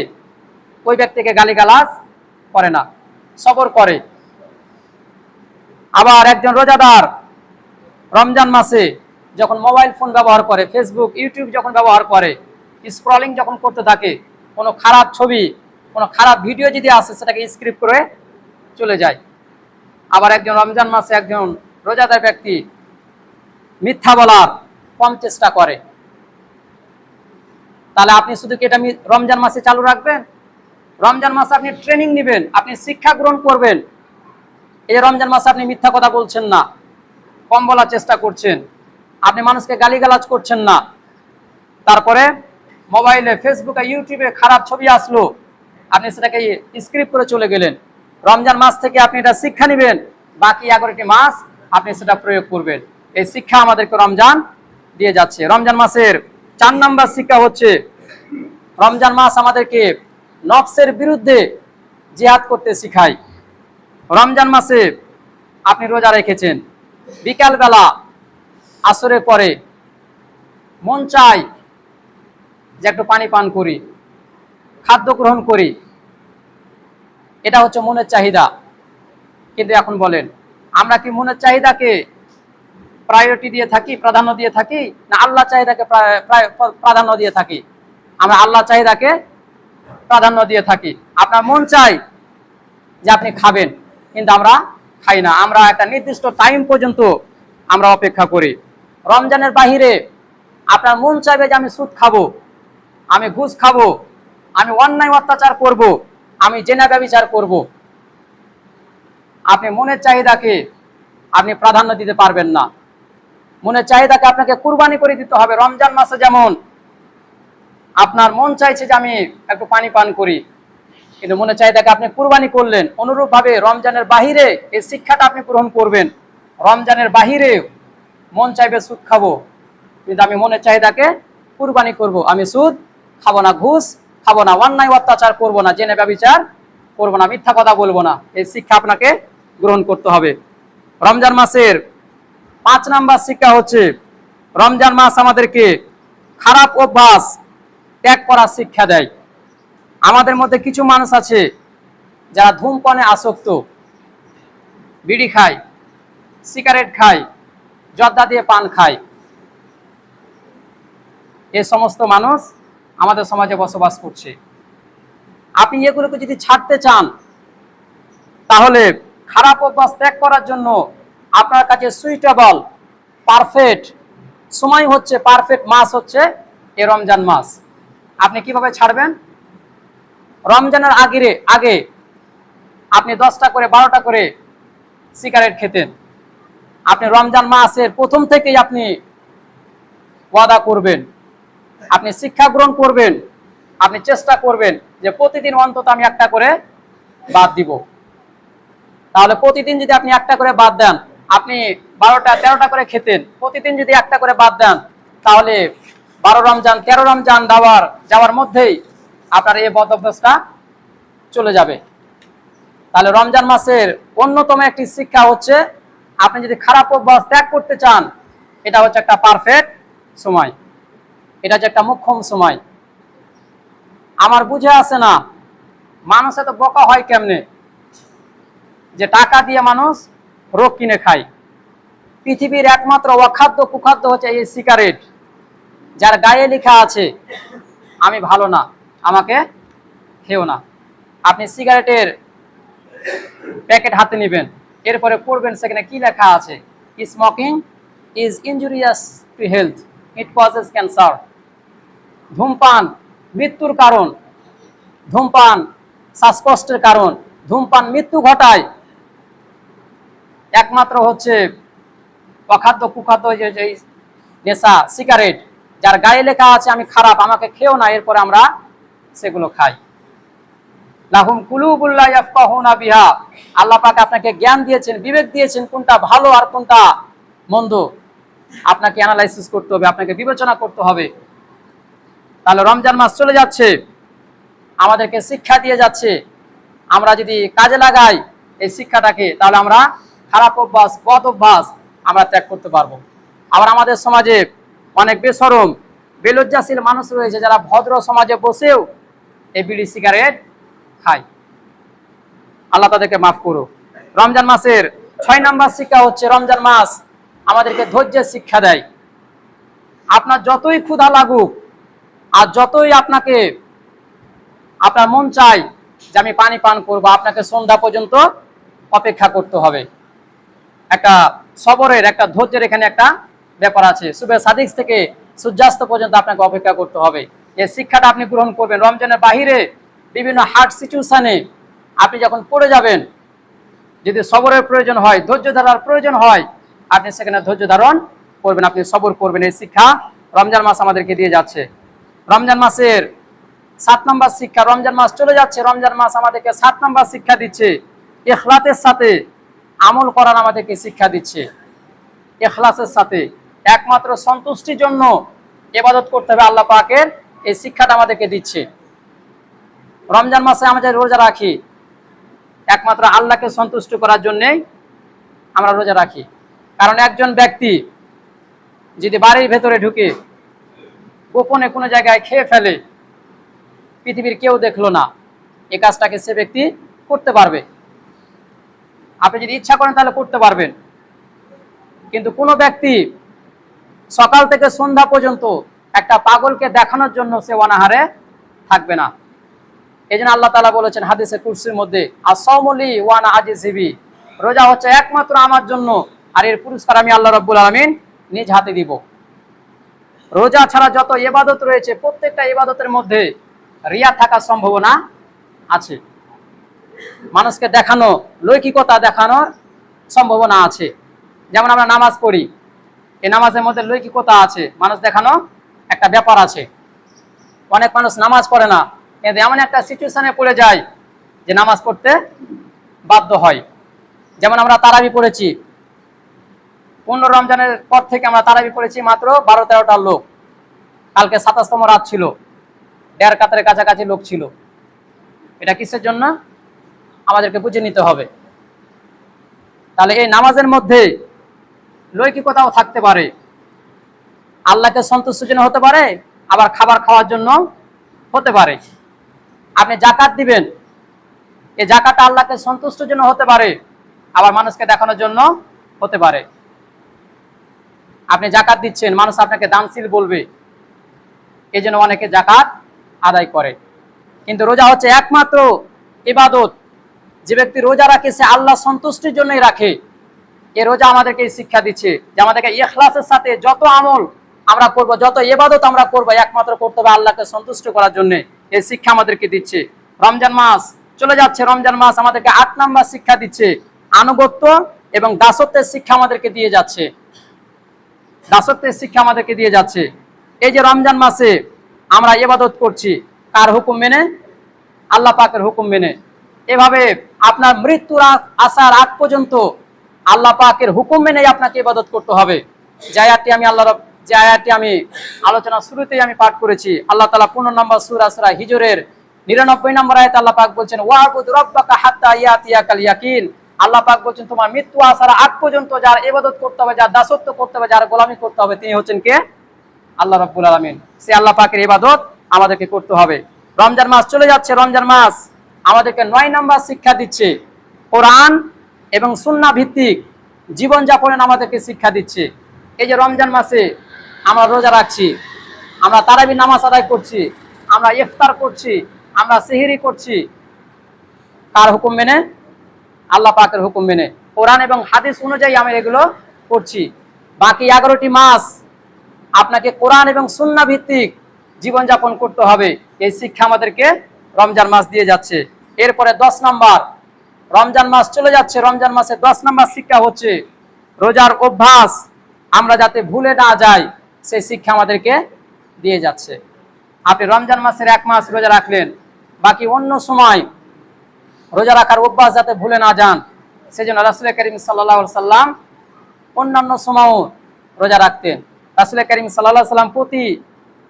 ওই ব্যক্তিকে গালিগালাজ করে না, সবর করে। আবার একজন রোজাদার রমজান মাসে যখন মোবাইল ফোন ব্যবহার করে, ফেসবুক, ইউটিউব যখন ব্যবহার করে, স্ক্রলিং যখন করতে থাকে, কোনো খারাপ ছবি, কোনো খারাপ ভিডিও যদি আসে, সেটাকে স্ক্রিপ্ট করে চলে যায়। আবার একজন রমজান মাসে একজন রোজাদার ব্যক্তি মিথ্যা বলার কম চেষ্টা করে। তাহলে আপনি শুধু কি এটা রমজান মাসে চালু রাখবেন? রমজান মাসে আপনি ট্রেনিং নেবেন, আপনি শিক্ষা গ্রহণ করবেন। এই রমজান মাসে আপনি মিথ্যা কথা বলছেন না, কম বলার চেষ্টা করছেন, আপনি মানুষকে গালিগালাজ করছেন না। তারপরে মোবাইলে, ফেসবুকে, ইউটিউবে খারাপ ছবি আসলো, আপনি সেটাকে স্ক্রিপ্ট করে চলে গেলেন। রমজান মাস থেকে আপনি এটা শিক্ষা নেবেন, বাকি 11টি মাস আপনি সেটা প্রয়োগ করবেন। এই শিক্ষা আমাদেরকে রমজান দিয়ে যাচ্ছে। রমজান মাসের 4 নম্বর শিক্ষা হচ্ছে, রমজান মাস আমাদেরকে নফসের বিরুদ্ধে জিহাদ করতে শিখায়। রমজান মাসে আপনি রোজা রেখেছেন, বিকালবেলা আসরের পরে মন চায় যে একটু পানি পান করি, খাদ্য গ্রহণ করি, এটা হচ্ছে মনের চাহিদা। কিন্তু এখন বলেন, আমরা কি মনের চাহিদাকে প্রায়োরিটি দিয়ে থাকি, প্রাধান্য দিয়ে থাকি, না আল্লাহ চাহিদাকে প্রাধান্য দিয়ে থাকি? আমরা আল্লাহ চাহিদাকে প্রাধান্য দিয়ে থাকি। আপনার মন চাই যে আপনি খাবেন, কিন্তু আমরা খাই না। আমরা একটা নির্দিষ্ট টাইম পর্যন্ত আমরা অপেক্ষা করি। রমজানের বাহিরে আপনার মন চাইবে যে আমি সুদ খাবো, আমি ঘুষ খাবো, আমি অন্যায় অত্যাচার করব, আমি জেনা ব্যভিচার করব। আপনি মনের চাহিদাকে আপনি প্রাধান্য দিতে পারবেন না। মনের চাহিদাকে আপনাকে কুরবানি করে দিতে হবে। রমজান মাসে যেমন আপনার মন চাইছে যে আমি একটু পানি পান করি, কিন্তু মনের চাহিদাকে আপনি কুরবানি করলেন, অনুরূপভাবে রমজানের বাহিরে এই শিক্ষাটা আপনি গ্রহণ করবেন। রমজানের বাহিরে মন চাইবে সুদ খাবো, কিন্তু আমি মনের চাহিদাকে কুরবানি করব। আমি সুদ খাবো না, ঘুষ খাবো না, অন্যায় অত্যাচার করবো না, জেনে ব্যভিচার করবো না, মিথ্যা কথা বলবো না। এই শিক্ষা আপনাকে গ্রহণ করতে হবে। রমজান মাসের 5 নম্বর শিক্ষা হচ্ছে, রমজান মাস আমাদেরকে খারাপ অভ্যাস ত্যাগ করার শিক্ষা দেয়। আমাদের মধ্যে কিছু মানুষ আছে যারা ধূমপানে আসক্ত, বিড়ি খায়, সিগারেট খায়, জর্দা দিয়ে পান খায়। এই সমস্ত মানুষ আমাদের সমাজে বসবাস করছে। আপনি এগুলোকে যদি ছাড়তে চান, তাহলে খারাপ অভ্যাস ত্যাগ করার জন্য আপনার কাছে সুইটেবল পারফেক্ট সময় হচ্ছে, পারফেক্ট মাস হচ্ছে এই রমজান মাস। আপনি কিভাবে ছাড়বেন? রমজানের আগে আপনি 10টা করে 12টা করে সিগারেট খেতেন। আপনি রমজান মাসের প্রথম থেকেই আপনি ওয়াদা করবেন, আপনি শিক্ষা গ্রহণ করবেন, আপনি চেষ্টা করবেন যে প্রতিদিন অন্তত আমি একটা করে বাদ দিব। তাহলে প্রতিদিন যদি আপনি একটা করে বাদ দেন, আপনি 12টা 13টা করে খেতেন, প্রতিদিন যদি একটা করে বাদ দেন, তাহলে 12 রমজান 13 রমজান যাওয়ার মধ্যেই আপনার এই বদ অভ্যাসটা চলে যাবে। তাহলে রমজান মাসের অন্যতম একটি শিক্ষা হচ্ছে, আপনি যদি খারাপ অভ্যাস ত্যাগ করতে চান, এটা হচ্ছে একটা পারফেক্ট সময়, এটা হচ্ছে একটা মোক্ষম সময়। আমার বুঝে আসে না মানুষ এত বোকা হয় কেমনে, যে টাকা দিয়ে মানুষ রোগ কিনে খায়। পৃথিবীর একমাত্র অখাদ্য কুখাদ্য হচ্ছে এই সিগারেট, যার গায়ে লেখা আছে আমি ভালো না, আমাকে খেও না। আপনি সিগারেটের প্যাকেট হাতে নেবেন, এরপরে পড়বেন সেখানে কি লেখা আছে, smoking is injurious to health, it causes cancer. ধূমপান মৃত্যুর কারণ, ধূমপান শ্বাসকষ্টের কারণ, ধূমপান মৃত্যু ঘটায়। একমাত্র হচ্ছে অখাদ্য কুখাদ্য যে নেশা সিগারেট, যার গায়ে লেখা আছে আমি খারাপ, আমাকে খেও না, এরপরে আমরা সেগুলো খাই। লাহুম কুলুবুল্লা ইয়াফকাহুনা বিহা, আল্লাহ পাক আপনাকে জ্ঞান দিয়েছেন, বিবেক দিয়েছেন, কোনটা ভালো আর কোনটা মন্দ আপনাকে অ্যানালাইসিস করতে হবে, আপনাকে বিবেচনা করতে হবে। তাহলে রমজান মাস চলে যাচ্ছে, আমাদেরকে শিক্ষা দিয়ে যাচ্ছে। আমরা যদি কাজে লাগাই এই শিক্ষাটাকে, তাহলে আমরা খারাপ অভ্যাস বদ অভ্যাস আমরা ত্যাগ করতে পারবো। আবার আমাদের সমাজে অনেক বেশরম বেলজ্জাশীল মানুষ রয়েছে, যারা ভদ্র সমাজে বসেও এই বিড়ি সিগারেট খায়। আল্লাহ তাদেরকে মাফ করো। রমজান মাসের 6 নম্বর শিক্ষা হচ্ছে, রমজান মাস আমাদেরকে ধৈর্যের শিক্ষা দেয়। আপনার যতই ক্ষুধা লাগুক আর যতই আপনার মন চাই যে আমি পানি পান করবো, আপনাকে সন্ধ্যা পর্যন্ত অপেক্ষা করতে হবে। একটা সবরের, একটা ধৈর্যের এখানে একটা ব্যাপার আছে। সুবে সাদিক থেকে সূর্যাস্ত পর্যন্ত আপনাকে অপেক্ষা করতে হবে। এই শিক্ষাটা আপনি গ্রহণ করবেন। রমজানের বাহিরে বিভিন্ন হার্ড সিচুয়েশনে আপনি যখন পড়ে যাবেন, যদি সবরের প্রয়োজন হয়, ধৈর্য ধরার প্রয়োজন হয়, আপনি সেখানে ধৈর্য ধারণ করবেন, আপনি সবর করবেন। এই শিক্ষা রমজান মাস আমাদেরকে দিয়ে যাচ্ছে। রমজান মাসের 7 নম্বর শিক্ষা, রমজান মাস চলে যাচ্ছে, রমজান মাস আমাদেরকে 7 নম্বর শিক্ষা দিচ্ছে, ইখলাসের সাথে আমল করার আমাদেরকে শিক্ষা দিচ্ছে। ইখলাসের সাথে একমাত্র সন্তুষ্টির জন্য ইবাদত করতে হবে, আল্লাহ পাকের এই শিক্ষাটা আমাদেরকে দিচ্ছে। রমজান মাসে আমরা রোজা রাখি, একমাত্র আল্লাহকে সন্তুষ্ট করার জন্যেই আমরা রোজা রাখি। কারণ একজন ব্যক্তি যদি বাড়ির ভেতরে ঢুকে গোপনে কোনো জায়গায় খেয়ে ফেলে, পৃথিবীর কেউ দেখলো না, এই কাজটাকে সে ব্যক্তি করতে পারবে। আপনি যদি ইচ্ছা করেন তাহলে করতে পারবেন। কিন্তু কোনো ব্যক্তি সকাল থেকে সন্ধ্যা পর্যন্ত একটা পাগলকে দেখানোর জন্য সে অনাহারে থাকবে না। এই জন্য আল্লাহ তাআলা বলেছেন হাদিসে কুরসির মধ্যে, আস-সাওমুলি ওয়া আনা আজিজি, রোজা হচ্ছে একমাত্র আমার জন্য, আর এর পুরস্কার আমি আল্লাহ রাব্বুল আলামিন নিজ হাতে দিব। রোজা ছাড়া যত ইবাদত রয়েছে, প্রত্যেকটা ইবাদতের মধ্যে রিয়া থাকার সম্ভাবনা আছে। মানুষকে দেখানো, লৌকিকতা দেখানোর সম্ভাবনা আছে। যেমন আমরা নামাজ পড়ি, এই নামাজের মধ্যে লৌকিকতা আছে, মানুষ দেখানো একটা ব্যাপার আছে। অনেক মানুষ নামাজ পড়ে না, কিন্তু এমন একটা সিচুয়েশনে পড়ে যায় যে নামাজ পড়তে বাধ্য হয়। যেমন আমরা তারাবি পড়েছি, 15 রমজানের পর থেকে আমরা তারাবি পড়েছি মাত্র 12-13টা লোক। কালকে 27তম রাত ছিল, 1.5 কাতারের কাছাকাছি লোক ছিল। এটা কিসের জন্য আমাদেরকে বুঝে নিতে হবে। তাহলে এই নামাজের মধ্যে লৌকিকতাও থাকতে পারে। আল্লাহকে সন্তুষ্টির জন্য হতে পারে, আবার খাবার খাওয়ার জন্য হতে পারে। আপনি যাকাত দিবেন, এই যাকাতটা আল্লাহকে সন্তুষ্টির জন্য হতে পারে, আবার মানুষকে দেখানোর জন্য হতে পারে। আপনি যাকাত দিচ্ছেন, মানুষ আপনাকে দানশীল বলবে, এই জন্য অনেকে যাকাত আদায় করে। কিন্তু রোজা হচ্ছে একমাত্র ইবাদত, যে ব্যক্তি রোজা রাখে সে আল্লাহ সন্তুষ্টির জন্যই রাখে। এই রোজা আমাদেরকে শিক্ষা দিচ্ছে যে আমাদেরকে ইখলাসের সাথে যত আমল আমরা করব, যত ইবাদত আমরা করব, একমাত্র করতে হবে আল্লাহকে সন্তুষ্ট করার জন্য। এই শিক্ষা আমাদেরকে দিচ্ছে। রমজান মাস চলে যাচ্ছে, রমজান মাস আমাদেরকে 8 নাম্বার শিক্ষা দিচ্ছে, আনুগত্য এবং দাসত্বের শিক্ষা আমাদেরকে দিয়ে যাচ্ছে। দাসত্বের শিক্ষা আমাদেরকে দিয়ে যাচ্ছে। এই যে রমজান মাসে আমরা ইবাদত করছি, কার হুকুম মেনে? আল্লাহ পাকের হুকুম মেনে। এভাবে আপনার মৃত্যুর আসার আগ পর্যন্ত আল্লাহ পাকের হুকুম মেনে আপনাকে ইবাদত করতে হবে। যে আয়াতটি আমি আলোচনা শুরুতেই আমি পাঠ করেছি। আল্লাহ তাআলা 15 নম্বর সূরা সূরা হিজরের 99 নম্বর আয়াতে আল্লাহ পাক বলছেন, ওয়াবুদ রাব্বাকা হাত্তা ইয়াতিয়াকাল ইয়াকিন। আল্লাহ পাক বলছেন তোমার মৃত্যু আসার আগ পর্যন্ত যার ইবাদত করতে হবে, যার দাসত্ব করতে হবে, যার গোলামি করতে হবে, তিনি হচ্ছেন কে? আল্লাহ রাব্বুল আলামিন। সে আল্লাহ পাকের ইবাদত আমাদেরকে করতে হবে। রমজান মাস চলে যাচ্ছে, রমজান মাস আমাদেরকে 9 নম্বর শিক্ষা দিচ্ছে, কোরআন এবং সুন্নাহ ভিত্তিক জীবনযাপনের আমাদেরকে শিক্ষা দিচ্ছে। এই যে রমজান মাসে আমরা রোজা রাখছি, আমরা তারাবি নামাজ আদায় করছি, আমরা ইফতার করছি, আমরা সেহরি করছি, কার হুকুম মেনে? আল্লাহ পাকের হুকুম মেনে, কোরআন এবং হাদিস অনুযায়ী আমরা এগুলো করছি। বাকি 11টি মাস আপনাকে কোরআন এবং সুন্নাহ ভিত্তিক জীবনযাপন করতে হবে। এই শিক্ষা আমাদেরকে রমজান মাস দিয়ে যাচ্ছে। এরপরে 10 নাম্বার, রমজান মাস চলে যাচ্ছে, রমজান মাসে 10 নাম্বার শিক্ষা হচ্ছে রোজার অভ্যাস আমরা যাতে ভুলে না যাই, সেই শিক্ষা আমাদেরকে দিয়ে যাচ্ছে। আপনি রমজান মাসের 1 মাস রোজা রাখলেন, বাকি অন্য সময় রোজা রাখার অভ্যাস যাতে ভুলে না যান, সেজন্য রাসূল করিম সাল্লাল্লাহু আলাইহি সাল্লাম অন্যান্য সময়ও রোজা রাখতেন। রাসূল করিম সাল্লাল্লাহু আলাইহি সাল্লাম প্রতি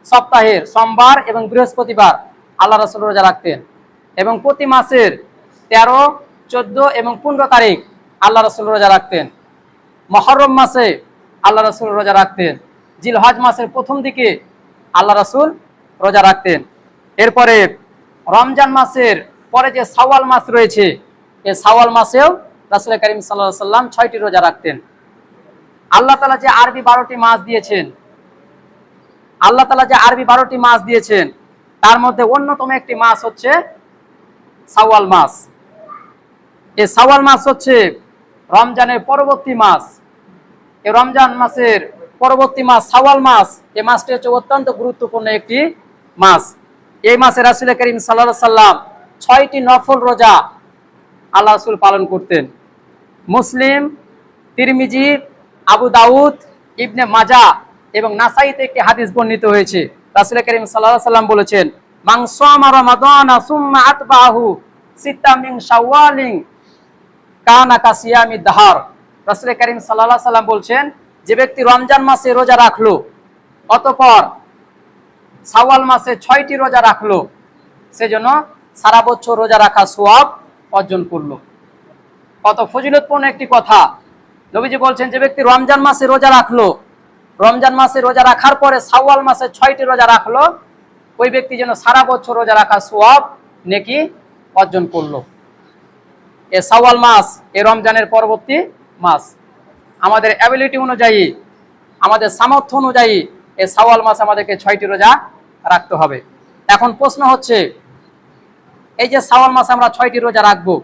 সপ্তাহের সোমবার এবং বৃহস্পতিবার আল্লাহ রাসূল রোজা রাখতেন, এবং প্রতি মাসের 13, 14 এবং 15 তারিখ আল্লাহ রাসূল রোজা রাখতেন। মুহররম মাসে আল্লাহ রাসূল রোজা রাখতেন। জিলহজ মাসের প্রথম দিকে আল্লাহ রাসূল রোজা রাখতেন। এরপরে রমজান মাসের পরে যে শাওয়াল মাস রয়েছে, এই শাওয়াল মাসেও রাসূল করিম সাল্লাল্লাহু আলাইহি সাল্লাম 6টি রোজা রাখতেন। আল্লাহ তাআলা যে আরবি 12টি মাস দিয়েছেন, আল্লাহ তাআলা যে আরবি 12টি মাস দিয়েছেন, তার মধ্যে অন্যতম একটি মাস হচ্ছে শাওয়াল মাস। এই শাওয়াল মাস হচ্ছে রমজানের পরবর্তী মাস। এই রমজান মাসের পরবর্তী মাস শাওয়াল মাস, এই মাসটি হচ্ছে অত্যন্ত গুরুত্বপূর্ণ একটি মাস। এই মাসে রাসূল করিম সাল্লাল্লাহু আলাইহি সাল্লাম 6টি নফল রোজা আল্লাহ রাসূল পালন করতেন। মুসলিম, তিরমিজি, আবু দাউদ, ইবনে মাজাহ এবং নাসাইতে একটি হাদিস বর্ণিত হয়েছে। রাসূল করিম সাল্লাল্লাহু আলাইহি সাল্লাম বলেছেন, মান সামা রমাদানা সুম্মা আতবাহু সিত্তা মিন শাওয়ালিন কানা কাসিয়ামি দাহর। রাসূল করিম সাল্লাল্লাহু আলাইহি সাল্লাম বলছেন, যে ব্যক্তি রমজান মাসে রোজা রাখলো, অতঃপর শাওয়াল মাসে 6টি রোজা রাখলো, সেজন্য সারা বছর রোজা রাখা সওয়াব অর্জন করলো। কত ফজিলতপূর্ণ একটি কথা। নবীজি বলছেন, যে ব্যক্তি রমজান মাসে রোজা রাখলো, রমজান মাসে রোজা রাখার পরে শাওয়াল মাসে 6টি রোজা রাখলো, ওই ব্যক্তি যেন সারা বছর রোজা রাখা সওয়াব নেকি অর্জন করলো। এই শাওয়াল মাস এই রমজানের পরবর্তী মাস। আমাদের অ্যাবিলিটি অনুযায়ী, আমাদের সামর্থ্য অনুযায়ী এই শাওয়াল মাস আমাদেরকে 6টি রোজা রাখতে হবে। এখন প্রশ্ন হচ্ছে, এই যে শাওয়াল মাসে আমরা 6টি রোজা রাখবো,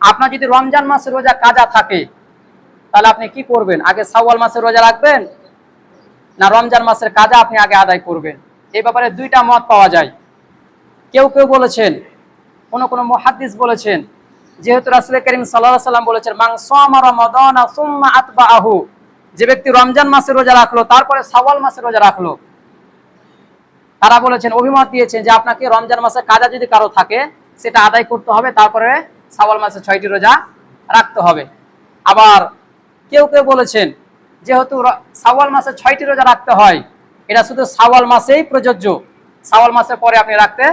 আপনার যদি রমজান মাসে রোজা কাজা থাকে, তাহলে আপনি কি করবেন? আগে শাওয়াল মাসে রোজা রাখবেন, না রমজান মাসের কাজা আপনি আগে আদায় করবেন? এই ব্যাপারে 2টা মত পাওয়া যায়। কেউ কেউ বলেছেন, কোন মুহাদ্দিস বলেছেন, যেহেতু রাসূল করিম সাল্লাল্লাহু আলাইহি সাল্লাম বলেছেন, মান সামা রমাদানা সুম্মা আতবাহু, যে ব্যক্তি রমজান মাসে রোজা রাখলো তারপরে শাওয়াল মাসে রোজা রাখলো, তারা বলেছেন, অভিমত দিয়েছেন যে আপনাকে রমজান মাসে কাজা যদি কারো থাকে সেটা আদায় করতে হবে, তারপরে শাওয়াল মাসে 6টি রোজা রাখতে হবে। আবার কেউ কেউ বলেছেন, যেহেতু শাওয়াল মাসে 6টি রোজা রাখতে হয়, এটা শুধু শাওয়াল মাসেই প্রযোজ্য, শাওয়াল মাসের পরে আপনি রাখতে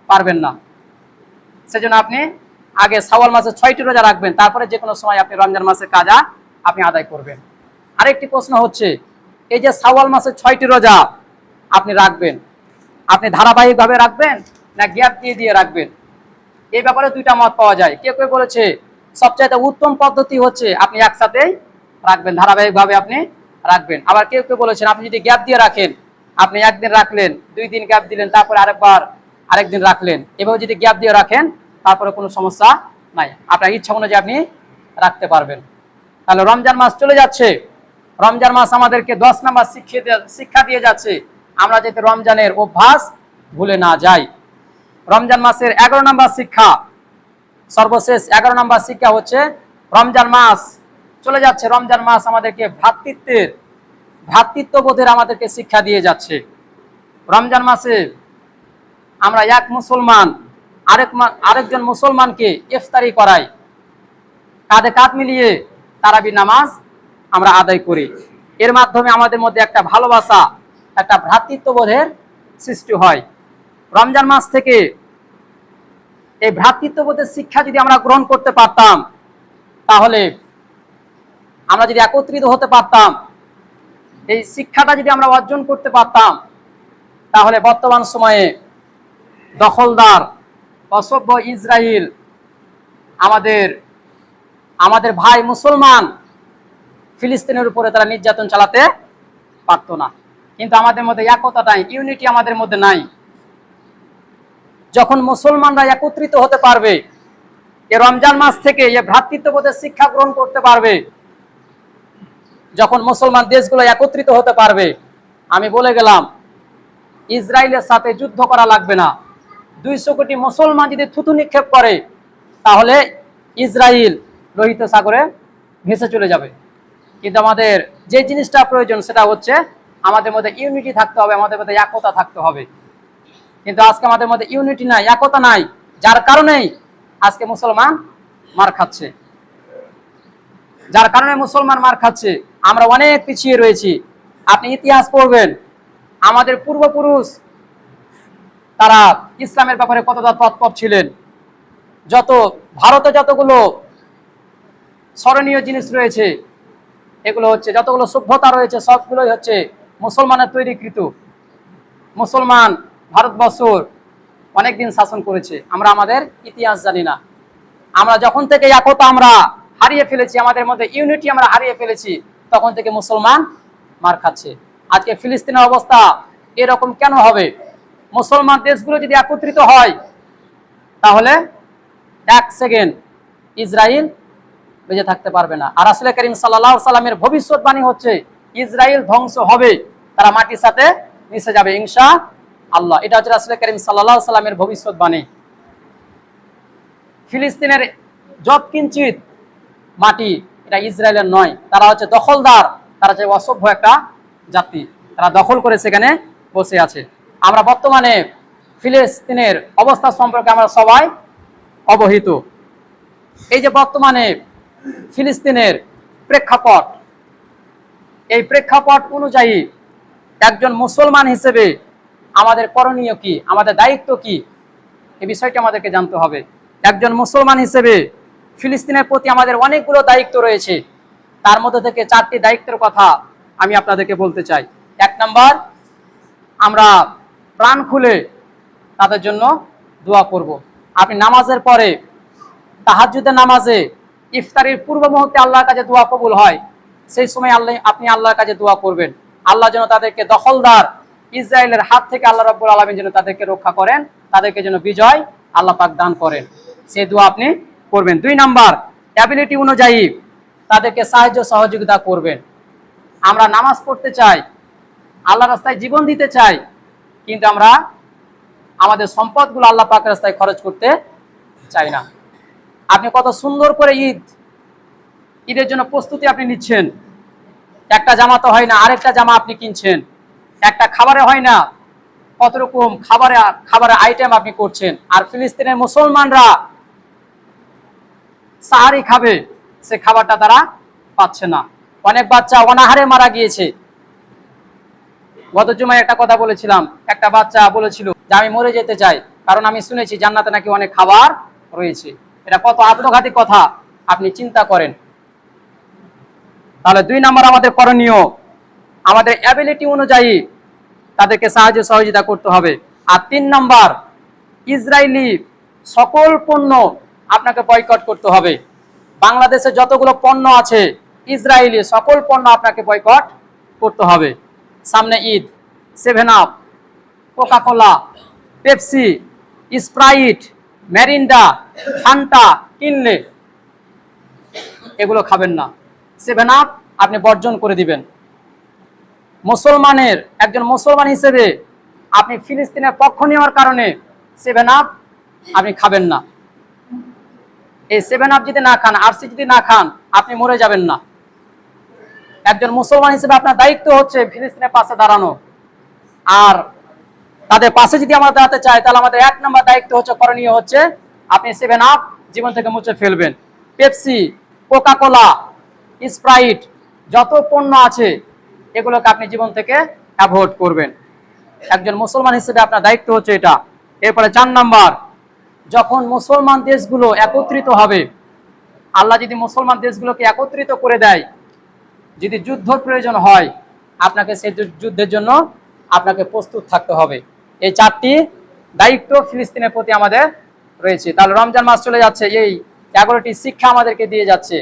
পারবেন না, সেজন্য আপনি আগে শাওয়াল মাসে 6টি রোজা রাখবেন, তারপরে যে কোনো সময় আপনি রমজান মাসের কাজা আপনি আদায় করবেন। আরেকটি প্রশ্ন হচ্ছে, এই যে শাওয়াল মাসের 6টি রোজা আপনি রাখবেন, আপনি ধারাবাহিকভাবে রাখবেন না গ্যাপ দিয়ে দিয়ে রাখবেন, এই ব্যাপারে দুইটা মত পাওয়া যায়। কেউ কেউ বলেছে সবচাইতে উত্তম পদ্ধতি হচ্ছে আপনি একসাথেই রাখবেন, ধারাবাহিকভাবে আপনি রাখবেন। আবার কেউ কেউ বলেছেন আপনি যদি গ্যাপ দিয়ে রাখেন, আপনি একদিন রাখলেন, 2 দিন গ্যাপ দিলেন, তারপরে আরেকদিন রাখলেন, এভাবে যদি গ্যাপ দিয়ে রাখেন তারপরে কোনো সমস্যা নাই, আপনার ইচ্ছা অনুযায়ী আপনি রাখতে পারবেন। তাহলে রমজান মাস চলে যাচ্ছে, রমজান মাস আমাদেরকে 10 নম্বর শিক্ষা দিয়ে যাচ্ছে আমরা যাতে রমজানের অভ্যাস ভুলে না যাই। রমজান মাসের 11 নম্বর শিক্ষা, সর্বশেষ 11 নম্বর শিক্ষা হচ্ছে রমজান মাস চলে যাচ্ছে, রমজান মাস আমাদেরকে ভ্রাতৃত্ববোধের আমাদেরকে শিক্ষা দিয়ে যাচ্ছে। রমজান মাসে আমরা এক মুসলমান আরেকজন মুসলমানকে ইফতারি করাই, কাঁধে কাঁধ মিলিয়ে তারাবি নামাজ আমরা আদায় করি। এর মাধ্যমে আমাদের মধ্যে একটা ভালোবাসা, একটা ভ্রাতৃত্ববোধের সৃষ্টি হয়। রমজান মাস থেকে এই ভ্রাতৃত্ববোধের শিক্ষা যদি আমরা গ্রহণ করতে পারতাম, তাহলে আমরা যদি একত্রিত হতে পারতাম, এই শিক্ষাটা যদি আমরা অর্জন করতে পারতাম, তাহলে বর্তমান সময়ে দখলদার অসভ্য ইসরায়েল আমাদের ভাই মুসলমান ফিলিস্তিনের উপরে তারা নির্যাতন চালাতে পারত না। কিন্তু আমাদের মধ্যে একতা নাই, ইউনিটি আমাদের মধ্যে নাই। যখন মুসলমানরা একত্রিত হতে পারবে, এই রমজান মাস থেকে এই ভ্রাতৃত্ববোধের শিক্ষা গ্রহণ করতে পারবে, যখন মুসলমান দেশগুলো একত্রিত হতে পারবে, আমি বলে গেলাম ইসরায়েলের সাথে যুদ্ধ করা লাগবে না। 200 কোটি মুসলমান যদি থুতু নিক্ষেপ করে, তাহলে ইসরায়েল লোহিত সাগরে ভেসে চলে যাবে। কিন্তু আমাদের যে জিনিসটা প্রয়োজন সেটা হচ্ছে আমাদের মধ্যে ইউনিটি থাকতে হবে, আমাদের মধ্যে একতা থাকতে হবে। কিন্তু আজকে আমাদের মধ্যে ইউনিটি নাই, একতা নাই, যার কারণেই আজকে মুসলমান মার খাচ্ছে, যার কারণে মুসলমান মার খাচ্ছে। আমরা অনেক পিছিয়ে রয়েছি। আপনি ইতিহাস পড়বেন, আমাদের পূর্বপুরুষ তারা ইসলামের ব্যাপারে কতটা তৎপর ছিলেন। ভারতে যতগুলো স্মরণীয় জিনিস রয়েছে, এগুলো হচ্ছে যতগুলো সভ্যতা রয়েছে, সবগুলোই হচ্ছে মুসলমানের তৈরিকৃত। মুসলমান ভারতবর্ষর অনেকদিন শাসন করেছে, আমরা আমাদের ইতিহাস জানি না। আমরা যখন থেকে একতা আমরা হারিয়ে ফেলেছি, আমাদের মধ্যে ইউনিটি আমরা হারিয়ে ফেলেছি, তখন থেকে মুসলমান মার খাচ্ছে। আজকে ফিলিস্তিনের অবস্থা এরকম কেন হবে? মুসলমান দেশগুলো যদি একত্রিত হয়, তাহলে 1 সেকেন্ড ইসরায়েল বেঁচে থাকতে পারবে না। আর রাসূল করিম সাল্লাল্লাহু আলাইহি সাল্লামের ভবিষ্যৎবাণী হচ্ছে ইসরায়েল ধ্বংস হবে, তারা মাটির সাথে মিশে যাবে ইনশাআল্লাহ। এটা হচ্ছে রাসূল করিম সাল্লাল্লাহু আলাইহি সাল্লামের ভবিষ্যৎবাণী। ফিলিস্তিনের যৎকিঞ্চিত মাটি এটা ইসরায়েলের নয়, তারা হচ্ছে দখলদার, তারা হচ্ছে অসভ্য একটা জাতি, তারা দখল করে সেখানে বসে আছে। আমরা বর্তমানে ফিলিস্তিনের অবস্থা সম্পর্কে আমরা সবাই অবহিত। এই যে বর্তমানে ফিলিস্তিনের প্রেক্ষাপট, এই প্রেক্ষাপট অনুযায়ী একজন মুসলমান হিসেবে আমাদের করণীয় কি, আমাদের দায়িত্ব কি, এই বিষয়টি আমাদেরকে জানতে হবে। একজন মুসলমান হিসেবে ফিলিস্তিনের প্রতি আমাদের অনেকগুলো দায়িত্ব রয়েছে। তার মধ্যে থেকে 4টি দায়িত্বের কথা আমি আপনাদেরকে বলতে চাই। 1 নাম্বার, আমরা প্রাণ খুলে তাদের জন্য দোয়া করব। আপনি নামাজের পরে, তাহাজ্জুদের নামাজে, ইফতারির পূর্ব মুহূর্তে আল্লাহর কাছে দোয়া কবুল হয়, সেই সময় আপনি আল্লাহর কাছে দোয়া করবেন, আল্লাহ যেন তাদেরকে দখলদার ইসরায়েলের হাত থেকে আল্লাহ রাব্বুল আলামিন যেন তাদেরকে রক্ষা করেন, তাদেরকে যেন বিজয় আল্লাহ পাক দান করেন, সেই দোয়া আপনি করবেন। 2 নাম্বার, অ্যাবিলিটি অনুযায়ী তাদেরকে সাহায্য সহযোগিতা করবেন। আমরা নামাজ পড়তে চাই, আল্লাহর রাস্তায় জীবন দিতে চাই, কিন্তু আমরা আমাদের সম্পদগুলো আল্লাহ পাকের রাস্তায় খরচ করতে চাই না। আপনি কত সুন্দর করে ঈদের জন্য প্রস্তুতি আপনি নিচ্ছেন, একটা জামা তো হয় না আরেকটা জামা আপনি কিনছেন, একটা খাবারে হয় না কত রকম খাবারের আইটেম আপনি করছেন। আর ফিলিস্তিনের মুসলমানরা সাহারি খাবে, সে খাবারটা তারা পাচ্ছে না। অনেক বাচ্চা অনাহারে মারা গিয়েছে। গত জুমায় একটা কথা বলেছিলাম, একটা বাচ্চা বলেছিল যে আমি মরে যেতে চাই, কারণ আমি শুনেছি জান্নাতে নাকি অনেক খাবার রয়েছে। এটা কত আত্মঘাতী কথা আপনি চিন্তা করেন। তাহলে 2 নাম্বার আমাদের করণীয়, আমাদের অ্যাবিলিটি অনুযায়ী তাদেরকে সাহায্য সহযোগিতা করতে হবে। আর 3 নাম্বার, ইসরায়েলি সকল পণ্য আপনাকে বয়কট করতে হবে। বাংলাদেশে যতগুলো পণ্য আছে ইসরায়েলি সকল পণ্য আপনাকে বয়কট করতে হবে। সামনে Eid, 7 up, Coca-Cola, Pepsi, Sprite, Mirinda, Fanta কিনলে এগুলো খাবেন না। 7 আপ আপনি বর্জন করে দিবেন। মুসলমানের একজন মুসলমান হিসেবে আপনি ফিলিস্তিনের পক্ষ নেওয়ার কারণে 7 আপ আপনি খাবেন না। এই 7 আপ যদি না খান, আরসি যদি না খান, আপনি মরে যাবেন না। একজন মুসলমান হিসেবে আপনার দায়িত্ব হচ্ছে ফিলিস্তিনের পাশে দাঁড়ানো। আর তাদের পাশে যদি আমরা দাঁড়াতে চাই, তাহলে আমাদের 1 নম্বর দায়িত্ব হচ্ছে, করণীয় হচ্ছে আপনি 7 আপ জীবন থেকে মুছে ফেলবেন। পেপসি, কোকা-কোলা, স্প্রাইট যত পণ্য আছে এগুলোকে আপনি জীবন থেকে অ্যাভয়েড করবেন। একজন মুসলমান হিসেবে আপনার দায়িত্ব হচ্ছে এটা। এরপরে 4 নাম্বার, যখন মুসলমান দেশগুলো একত্রিত হবে, আল্লাহ যদি মুসলমান দেশগুলোকে একত্রিত করে দেয়, যদি যুদ্ধের প্রয়োজন হয়, আপনাকে সেই যুদ্ধের জন্য আপনাকে প্রস্তুত থাকতে হবে। এই 4টি দায়িত্ব ফিলিস্তিনের প্রতি আমাদের রয়েছে। তাহলে রমজান মাস চলে যাচ্ছে, এই 11টি শিক্ষা আমাদেরকে দিয়ে যাচ্ছে।